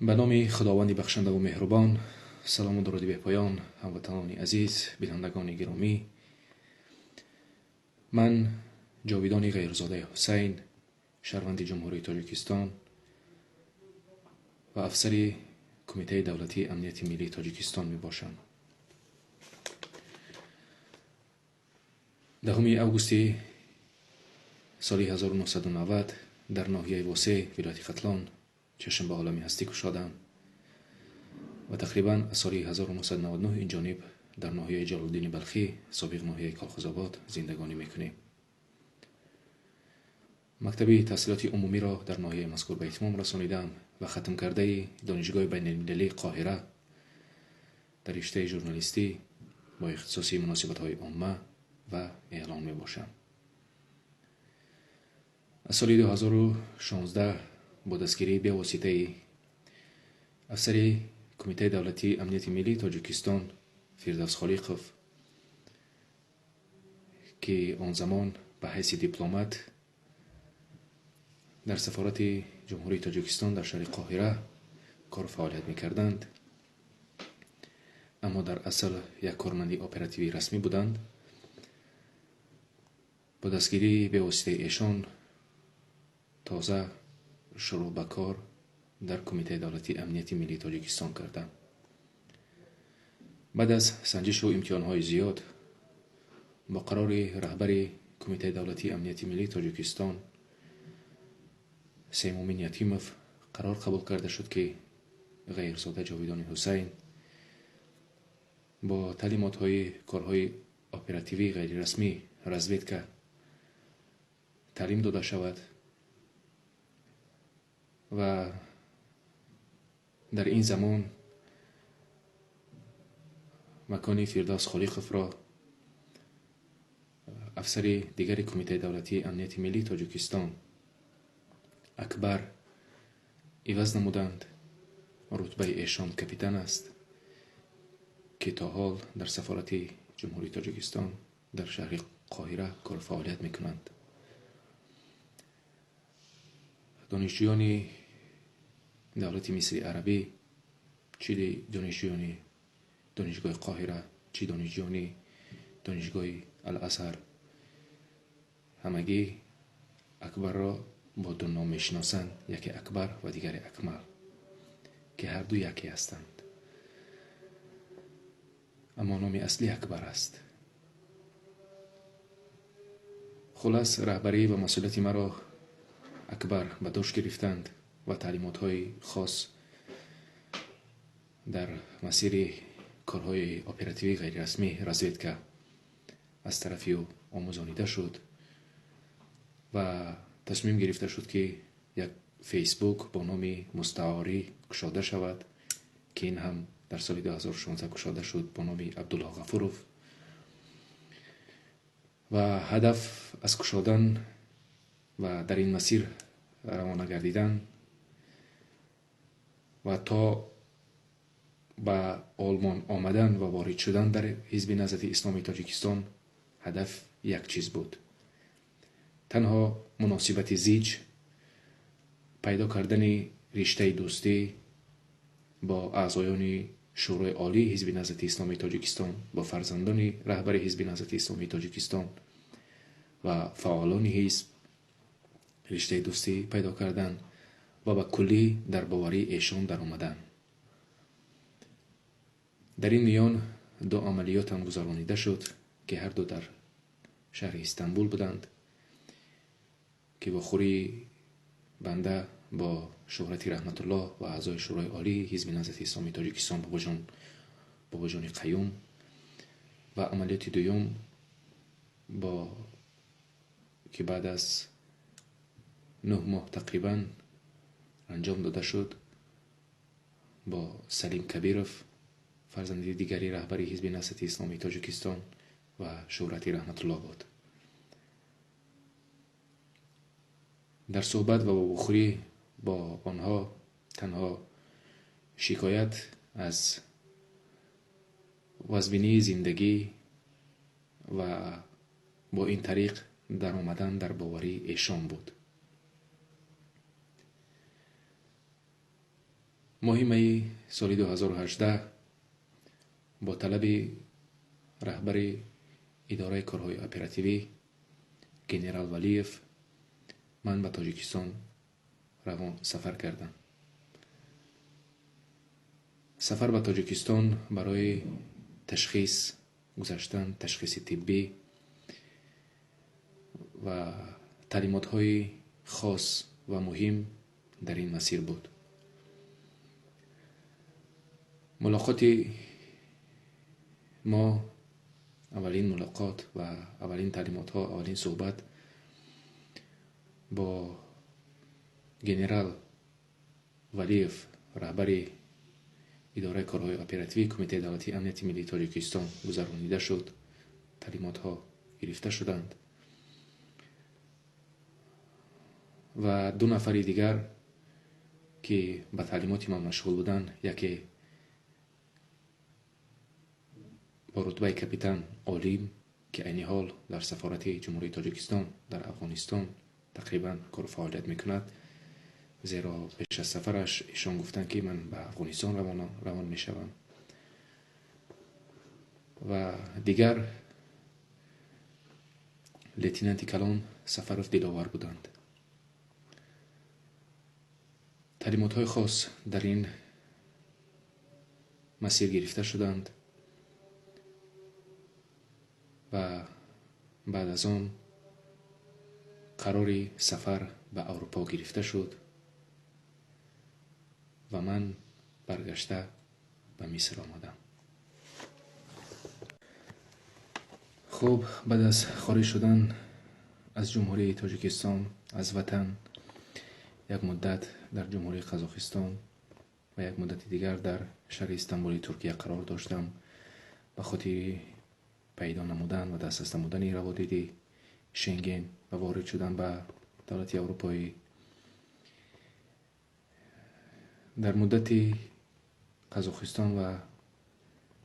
به نام خداوند بخشنده و مهربان. سلام و درود به پایان هموطنان عزیز، بینندگان گرامی. من جاویدان غیرزاده حسین، شهروند جمهوری تاجیکستان و افسر کمیته دولتی امنیت ملی تاجیکستان می باشم. 10 آگوست سال 1990 در ناحیه واسه ولایت قتلان چشم به عالم هستی گشادم و تقریبا از سال 1999 این جانب در ناحیه جلال‌الدین بلخی سابق ناحیه کالخزآباد زندگانی میکنیم. مکتب تحصیلات عمومی را در ناحیه مذکور به اتمام رسانیدم و ختم کرده دانشگاه بین المللی قاهره در رشته ژورنالیستی با اختصاصی مناسبت‌های عامه و اعلام می باشم. از سال 2016 با دستگیری به واسطه افسر کمیته دولتی امنیت ملی تاجیکستان فردوس خالیقوف که آن زمان به حیث دیپلمات در سفارت جمهوری تاجیکستان در شهر قاهره کار فعالیت می‌کردند، اما در اصل یک کارمند اپراتیوی رسمی بودند، با دستگیری به واسطه ایشان تازه شروع به کار در کمیته دولتی امنیت ملی تاجیکستان کردم. بعد از سنجش و امتحان‌های زیاد با قرار رهبر کمیته دولتی امنیت ملی تاجیکستان سیمومین یتیموف قرار قبول کرده شد که غیرزاده جاویدان حسین با تعلیمات‌های کارهای اپراتیوی غیر رسمی رزویدکا تعلیم داده شود و در این زمان مکان فردوس خالیقوف را افسر دیگر کمیته دولتی امنیت ملی تاجیکستان اکبر عوض نمودند. رتبه ایشان کاپیتان است که تا حال در سفارت جمهوری تاجیکستان در شهر قاهره کار فعالیت میکنند. دانشجویان دولت مصر عربی، چه دانشجویان دانشگاه قاهره، چه دانشجویان دانشگاه الازهر، همگی اکبر را با دو نام میشناسند، یکی اکبر و دیگر اکمل، که هر دو یکی هستند، اما نام اصلی اکبر است. خلاص رهبری و مسئولیت مرا اکبر به دوش گرفتند و تعلیمات‌های خاص در مسیر کارهای اپراتیوی غیر رسمی رزویدکا از طرفی او آموزانیده شد و تصمیم گرفته شد که یک فیسبوک با نام مستعاری گشاده شود که این هم در سال 2016 گشاده شد با نام عبدالله غفوروف و هدف از گشادن و در این مسیر روانه گردیدن و تا به آلمان آمدن و وارد شدن در حزب نهضت اسلامی تاجیکستان هدف یک چیز بود: تنها مناسبت زیج، پیدا کردن رشته دوستی با اعضایان شورای عالی حزب نهضت اسلامی تاجیکستان، با فرزندان رهبر حزب نهضت اسلامی تاجیکستان و فعالان حزب رشته دوستی پیدا کردن و به کلی در باوری ایشان در آمدن. در این میان دو عملیات هم گذرانیده شد که هر دو در شهر استانبول بودند که با خوری بنده با شهرت رحمت الله و اعضای شورای عالی حزب نهضت اسلامی تاجیکستان بابا جان قیوم و عملیات دوم با که بعد از 9 ماه تقریبا انجام داده شد با سلیم کبیروف، فرزند دیگری رهبری حزب نهضت اسلامی تاجیکستان و شهرت رحمت الله بود. در صحبت و با بخوری با آنها تنها شکایت از وضعیت زندگی و با این طریق در آمدن در باوری ایشان بود. ماه می سال 2018 با طلب رهبر اداره کارهای اپراتیوی گنرال ولیف من به تاجیکستان روان سفر کردم. سفر به تاجیکستان برای تشخیص گذاشتن تشخیص طبی و تعلیمات های خاص و مهم در این مسیر بود. ملاقات ما، اولین ملاقات و اولین تعلیمات ها، اولین صحبت با گنرال ولیف، رهبر اداره کارهای اپراتیوی کمیته دولتی امنیت ملی تاجیکستان گذرانیده شد. تعلیمات ها گرفته شدند و دو نفر دیگر که به تعلیمات من مشغول بودند، یکی با رتبه کاپیتان عالیم که عین حال در سفارت جمهوری تاجیکستان در افغانستان تقریبا کار فعالیت میکند، زیرا پیش از سفرش ایشان گفتند که من به افغانستان روان میشوم، و دیگر لیتنانت کلان سفرف دلاور بودند. تعلیمات های خاص در این مسیر گرفته شدند و بعد از آن قرار سفر به اروپا گرفته شد و من برگشته به مصر آمدم. خب بعد از خارج شدن از جمهوری تاجیکستان، از وطن، یک مدت در جمهوری قزاقستان و یک مدت دیگر در شهر استانبول ترکیه قرار داشتم به خاطر پیدا نمودن و دست نمودن روابط شنگن و وارد شدن به دولت اروپایی. در مدت قزاقستان و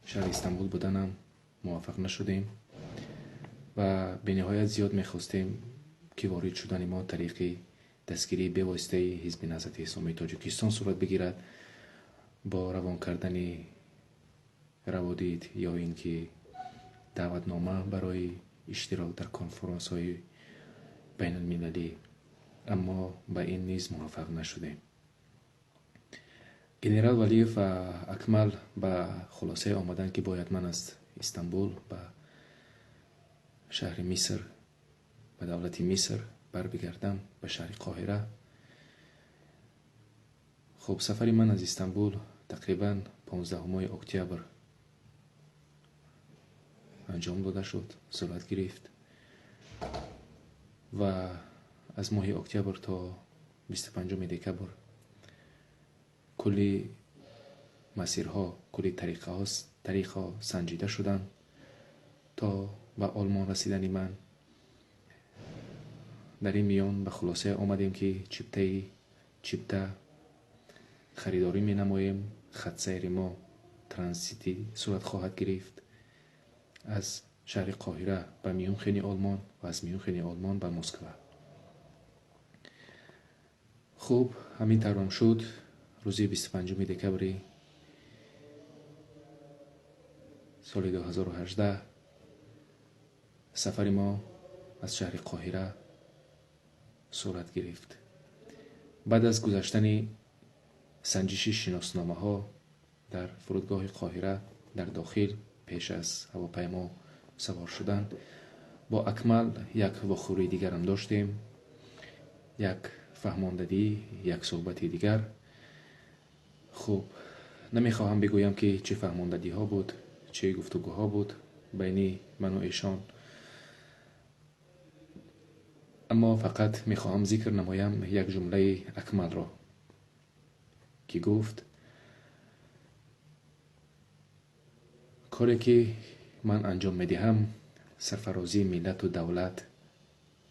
شهر استانبول بودنم موفق نشدیم و به نهایت زیاد میخواستیم که وارد شدن ما طریق دستگیری به واسطه حزب نهضت اسلامی تاجیکستان صورت بگیرد، با روان کردن روابط یا اینکه دعوتنامه برای اشتراک در کنفرانس های بین المللی، اما به این نیز موفق نشدیم. گنرال ولیف و اکمل به خلاصه آمدن که باید من از استانبول به شهر مصر، به دولت مصر بر بگردم، به شهر قاهره. خب سفر من از استانبول تقریبا 15 اکتبر انجام داده شد، صورت گرفت و از ماه اکتبر تا 25 دکبر کلی مسیرها، کلی طریقها سنجیده شدن تا به آلمان رسیدن من. در این میان به خلاصه آمدیم که چپته خریداری می نماییم. خط سیر ما ترانزیتی صورت خواهد گرفت از شهر قاهره به میونخین آلمان و از میونخین آلمان به مسکو. خب همین طور شد. روز 25 دکبر سال 2018 سفر ما از شهر قاهره صورت گرفت. بعد از گذشتن سنجش شناسنامه ها در فرودگاه قاهره در داخل، پیش از هواپیما سوار شدن، با اکمل یک واخوری دیگر هم داشتیم، یک فهماندگی، یک صحبت دیگر. خب نمیخواهم بگویم که چه فهماندگی ها بود، چه گفتگوها بود بین من و ایشان، اما فقط میخواهم ذکر نمایم یک جمله اکمل را که گفت کاری که من انجام میدهم سرفرازی ملت و دولت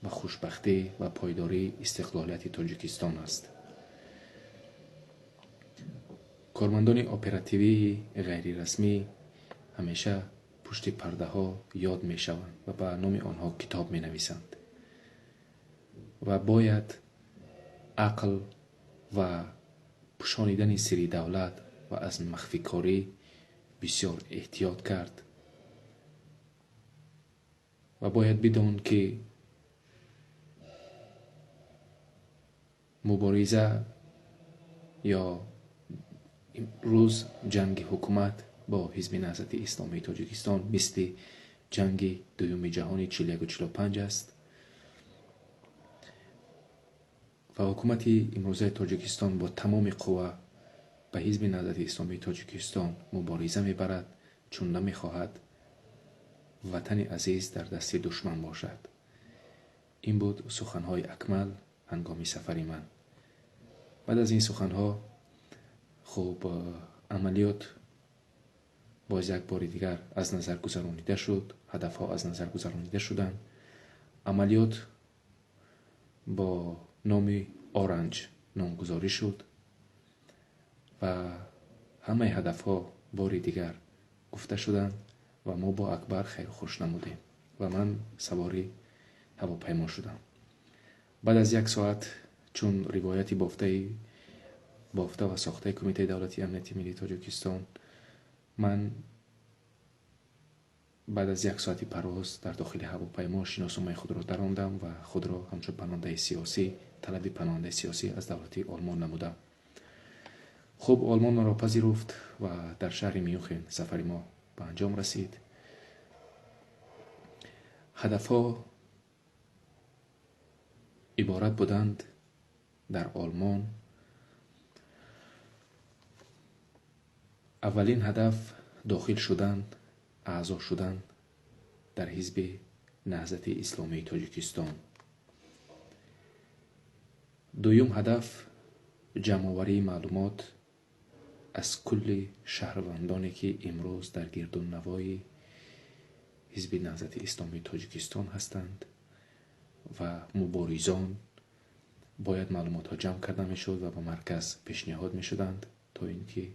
و خوشبختی و پایداری استقلالیت تاجیکستان است. کارمندان اپراتیوی غیر رسمی همیشه پشت پرده ها یاد می شوند و به نام آنها کتاب می نویسند و باید عقل و پوشانیدن سری دولت و از مخفی کاری بسیار احتیاط کرد و باید بدون که مبارزه یا روز جنگ حکومت با حزب نهضت اسلامی تاجیکستان مثل جنگ دوم جهانی 41 و 45 است و حکومت امروزه تاجیکستان با تمام قوا به حزب نهضت اسلامی تاجیکستان مبارزه میبرد، چون نمیخواهد وطن عزیز در دست دشمن باشد. این بود سخنهای اکمل هنگام سفر من. بعد از این سخنها خب عملیات باز یک بار دیگر از نظر گذرانیده شد، هدفها از نظر گذرانیده شدند. عملیات با نام اورنج نامگذاری شد و همه هدفها بار دیگر گفته شدند و ما با اکبر خیر خوش نمودیم و من سواری هواپیما شدم. بعد از یک ساعت چون روایتی بافته و ساخته کمیته دولتی امنیتی ملی تاجیکستان، من بعد از یک ساعتی پرواز در داخل هواپیما شناسنامه خود را دراندم و خود را همچون پناهنده سیاسی طلب پناهنده سیاسی از دولت آلمان نمودم. خب آلمان را پذیرفت و در شهر میونخن سفر ما به انجام رسید. هدفها عبارت بودند در آلمان. اولین هدف داخل شدن، اعضا شدن در حزب نهضت اسلامی تاجیکستان. دوم هدف جمع‌آوری معلومات از کل شهروندانی که امروز در گردون‌نوای حزب نهضت اسلامی تاجیکستان هستند و مبارزان باید معلومات ها جمع کرده می شد و به مرکز پیشنهاد می شدند تا اینکه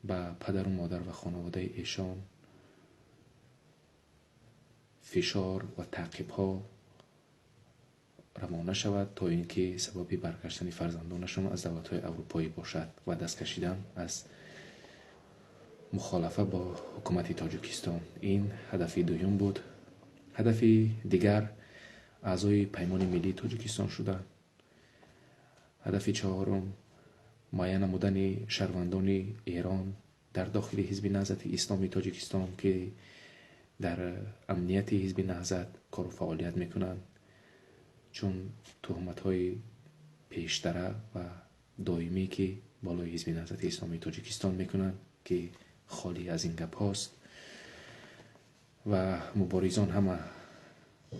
به پدر و مادر و خانواده ایشان فشار و تعقیب ها روانه شود تا اینکه سبب برگشتن فرزندانشان از دولت های اروپایی باشد و دست کشیدن از مخالفه با حکومت تاجیکستان. این هدف دوم بود. هدف دیگر اعضای پیمان ملی تاجیکستان شدند. هدف چهارم معین نمودن شهروندان ایران در داخل حزب نهضت اسلامی تاجیکستان که در امنیت حزب نهضت کار و فعالیت میکنند، چون تهمت های پیشتره و دائمی که بالای حزب نهضت اسلامی تاجیکستان میکنند که خالی از این گپ هاست و مبارزان همه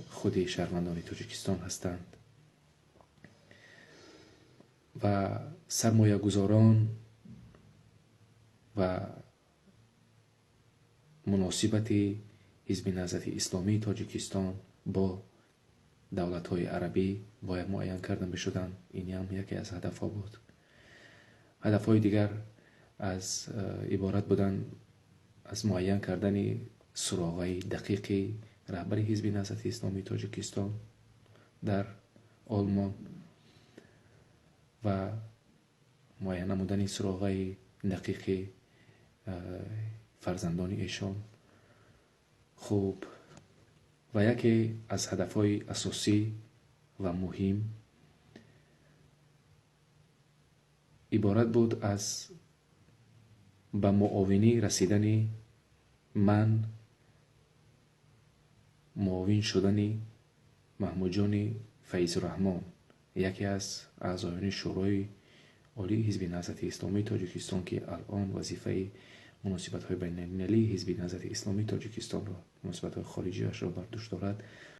خود شهروندان تاجیکستان هستند و سرمایه گذاران و مناسبت حزب نهضت اسلامی تاجیکستان با دولت های عربی باید معین کردن بشدن. این هم یکی از هدف ها بود. هدف های دیگر از عبارت بودن از معین کردن سراغ دقیق رهبر حزب نهضت اسلامی تاجیکستان در آلمان و معین نمودن سراغ دقیق فرزندان ایشان. خوب و یکی از هدفهای اساسی و مهم عبارت بود از به معاونی رسیدن من، معاون شدن محمود جان فیض الرحمن، یکی از اعضایان شورای عالی حزب نهضت اسلامی تاجیکستان که الان وظیفه مناسبت‌های بین‌المللی حزب نهضت اسلامی تاجیکستان را، مناسبت‌های خارجی‌اش را بر دوش دارد،